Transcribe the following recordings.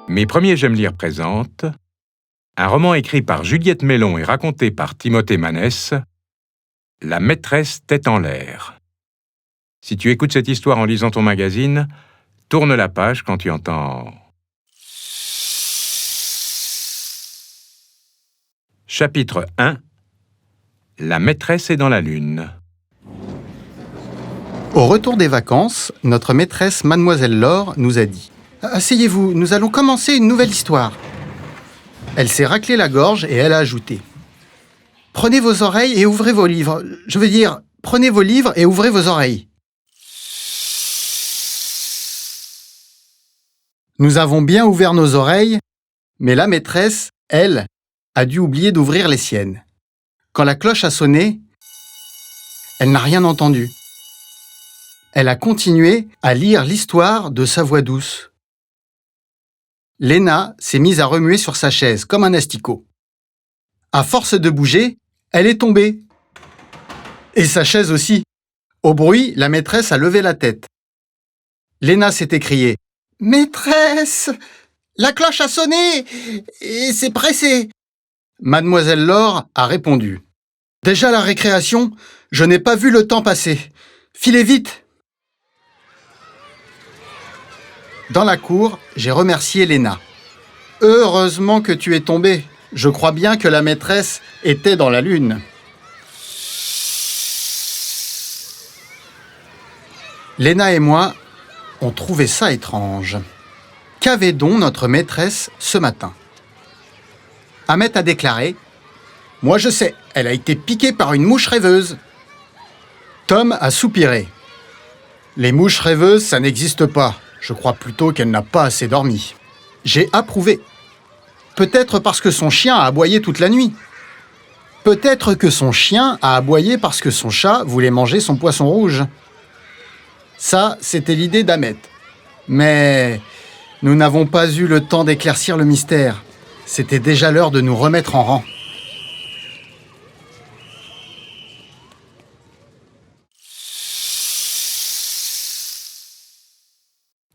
Mes premiers J'aime lire présente un roman écrit par Juliette Mellon et raconté par Timothée Manès, La maîtresse tête en l'air. Si tu écoutes cette histoire en lisant ton magazine, tourne la page quand tu entends... Chapitre 1. La maîtresse est dans la lune. Au retour des vacances, notre maîtresse Mademoiselle Laure nous a dit « Asseyez-vous, nous allons commencer une nouvelle histoire. » Elle s'est raclée la gorge et elle a ajouté « Prenez vos oreilles et ouvrez vos livres. Je veux dire, prenez vos livres et ouvrez vos oreilles. » Nous avons bien ouvert nos oreilles, mais la maîtresse, elle, a dû oublier d'ouvrir les siennes. Quand la cloche a sonné, elle n'a rien entendu. Elle a continué à lire l'histoire de sa voix douce. Léna s'est mise à remuer sur sa chaise comme un asticot. À force de bouger, elle est tombée. Et sa chaise aussi. Au bruit, la maîtresse a levé la tête. Léna s'est écriée « Maîtresse, la cloche a sonné et c'est pressé !» Mademoiselle Laure a répondu « Déjà la récréation, je n'ai pas vu le temps passer. Filez vite !» Dans la cour, j'ai remercié Léna. « Heureusement que tu es tombée. Je crois bien que la maîtresse était dans la lune. » Léna et moi, on trouvait ça étrange. Qu'avait donc notre maîtresse ce matin? Ahmet a déclaré « Moi je sais, elle a été piquée par une mouche rêveuse. » Tom a soupiré. « Les mouches rêveuses, ça n'existe pas. Je crois plutôt qu'elle n'a pas assez dormi. » J'ai approuvé. Peut-être parce que son chien a aboyé toute la nuit. Peut-être que son chien a aboyé parce que son chat voulait manger son poisson rouge. Ça, c'était l'idée d'Ahmet. Mais nous n'avons pas eu le temps d'éclaircir le mystère. C'était déjà l'heure de nous remettre en rang.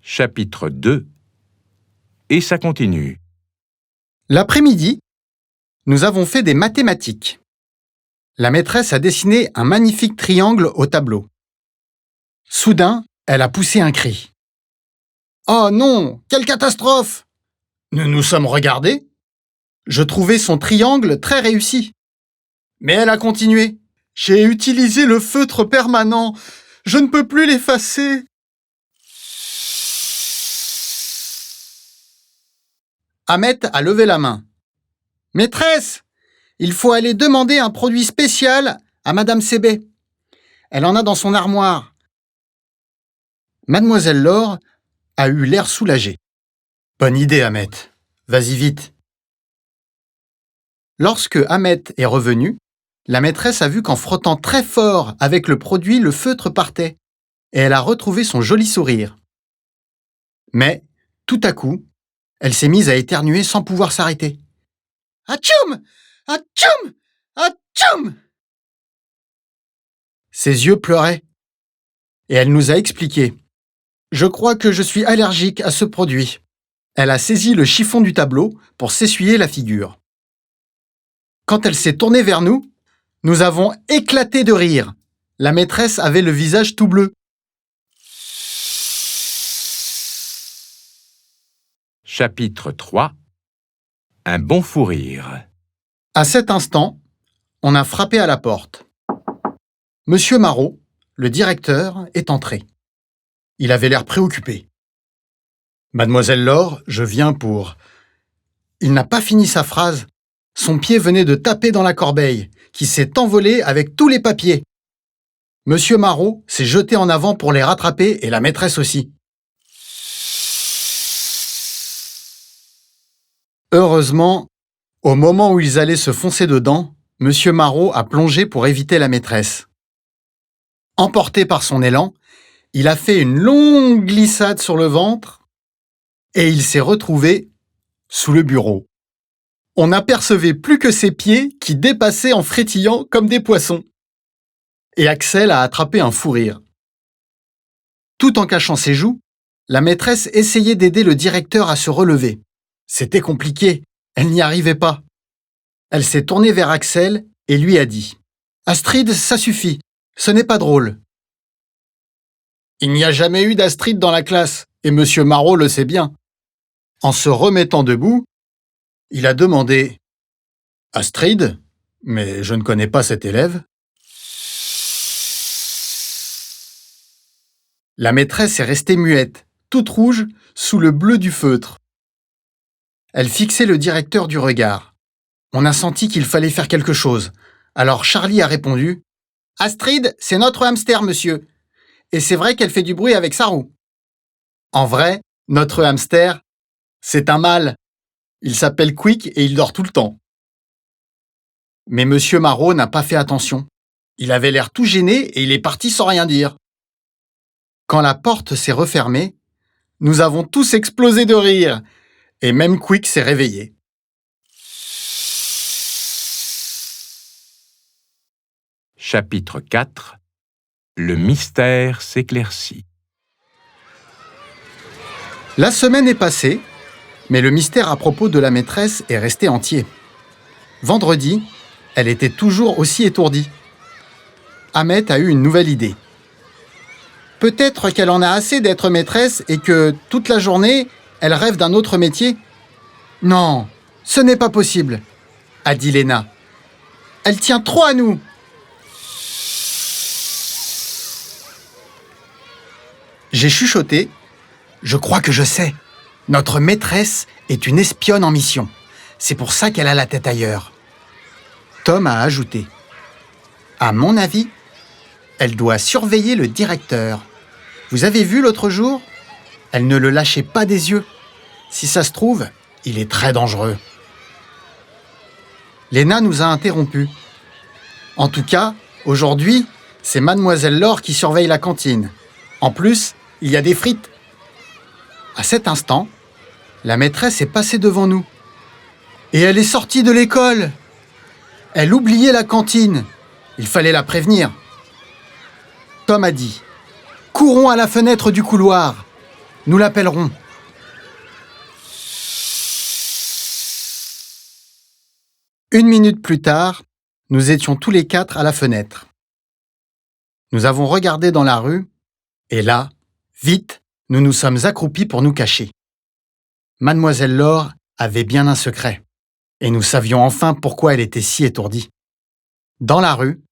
Chapitre 2. Et ça continue. L'après-midi, nous avons fait des mathématiques. La maîtresse a dessiné un magnifique triangle au tableau. Soudain, elle a poussé un cri. « Oh non, quelle catastrophe !» Nous nous sommes regardés. Je trouvais son triangle très réussi. Mais elle a continué. « J'ai utilisé le feutre permanent. Je ne peux plus l'effacer. » Ahmet a levé la main. « Maîtresse, il faut aller demander un produit spécial à Madame Sébé. Elle en a dans son armoire. » Mademoiselle Laure a eu l'air soulagée. « Bonne idée, Ahmet. Vas-y vite. » Lorsque Ahmet est revenu, la maîtresse a vu qu'en frottant très fort avec le produit, le feutre partait, et elle a retrouvé son joli sourire. Mais, tout à coup, elle s'est mise à éternuer sans pouvoir s'arrêter. « Atchoum! Atchoum! Atchoum !» Ses yeux pleuraient. Et elle nous a expliqué. « Je crois que je suis allergique à ce produit. » Elle a saisi le chiffon du tableau pour s'essuyer la figure. Quand elle s'est tournée vers nous, nous avons éclaté de rire. La maîtresse avait le visage tout bleu. Chapitre 3. Un bon fou rire. À cet instant, on a frappé à la porte. Monsieur Marot, le directeur, est entré. Il avait l'air préoccupé. « Mademoiselle Laure, je viens pour... » Il n'a pas fini sa phrase. Son pied venait de taper dans la corbeille, qui s'est envolée avec tous les papiers. Monsieur Marot s'est jeté en avant pour les rattraper et la maîtresse aussi. Heureusement, au moment où ils allaient se foncer dedans, Monsieur Marot a plongé pour éviter la maîtresse. Emporté par son élan, il a fait une longue glissade sur le ventre et il s'est retrouvé sous le bureau. On n'apercevait plus que ses pieds qui dépassaient en frétillant comme des poissons. Et Axel a attrapé un fou rire. Tout en cachant ses joues, la maîtresse essayait d'aider le directeur à se relever. C'était compliqué, elle n'y arrivait pas. Elle s'est tournée vers Axel et lui a dit « Astrid, ça suffit, ce n'est pas drôle. » Il n'y a jamais eu d'Astrid dans la classe, et Monsieur Marot le sait bien. En se remettant debout, il a demandé « Astrid, mais je ne connais pas cet élève. » La maîtresse est restée muette, toute rouge, sous le bleu du feutre. Elle fixait le directeur du regard. On a senti qu'il fallait faire quelque chose. Alors Charlie a répondu « Astrid, c'est notre hamster, monsieur. Et c'est vrai qu'elle fait du bruit avec sa roue. » En vrai, notre hamster, c'est un mâle. Il s'appelle Quick et il dort tout le temps. Mais Monsieur Marot n'a pas fait attention. Il avait l'air tout gêné et il est parti sans rien dire. Quand la porte s'est refermée, nous avons tous explosé de rire et même Quick s'est réveillé. Chapitre 4. Le mystère s'éclaircit. La semaine est passée, mais le mystère à propos de la maîtresse est resté entier. Vendredi, elle était toujours aussi étourdie. Ahmet a eu une nouvelle idée. Peut-être qu'elle en a assez d'être maîtresse et que, toute la journée, elle rêve d'un autre métier. Non, ce n'est pas possible, a dit Léna. Elle tient trop à nous. J'ai chuchoté. Je crois que je sais. Notre maîtresse est une espionne en mission. C'est pour ça qu'elle a la tête ailleurs. Tom a ajouté. À mon avis, elle doit surveiller le directeur. Vous avez vu l'autre jour ? Elle ne le lâchait pas des yeux. Si ça se trouve, il est très dangereux. Léna nous a interrompus. En tout cas, aujourd'hui, c'est Mademoiselle Laure qui surveille la cantine. En plus, il y a des frites. À cet instant, la maîtresse est passée devant nous. Et elle est sortie de l'école. Elle oubliait la cantine. Il fallait la prévenir. Tom a dit « Courons à la fenêtre du couloir. Nous l'appellerons. » Une minute plus tard, nous étions tous les quatre à la fenêtre. Nous avons regardé dans la rue, et là, vite, nous nous sommes accroupis pour nous cacher. Mademoiselle Laure avait bien un secret, et nous savions enfin pourquoi elle était si étourdie. Dans la rue,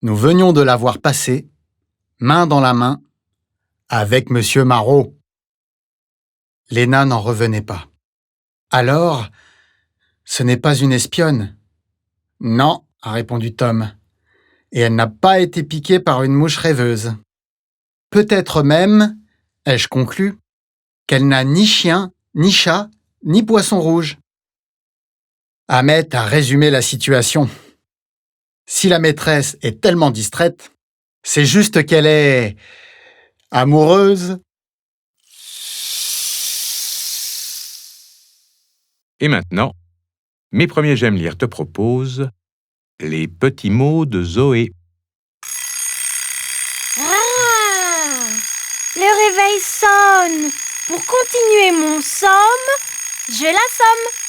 nous venions de la voir passer, main dans la main, avec Monsieur Marot. Léna n'en revenait pas. Alors, ce n'est pas une espionne. Non, a répondu Tom, et elle n'a pas été piquée par une mouche rêveuse. Peut-être même, ai-je conclu, qu'elle n'a ni chien, ni chat, ni poisson rouge. Ahmet a résumé la situation. Si la maîtresse est tellement distraite, c'est juste qu'elle est amoureuse. Et maintenant, Mes premiers J'aime lire te propose Les petits mots de Zoé. Ah, le réveil sonne. Pour continuer mon somme, je l'assomme.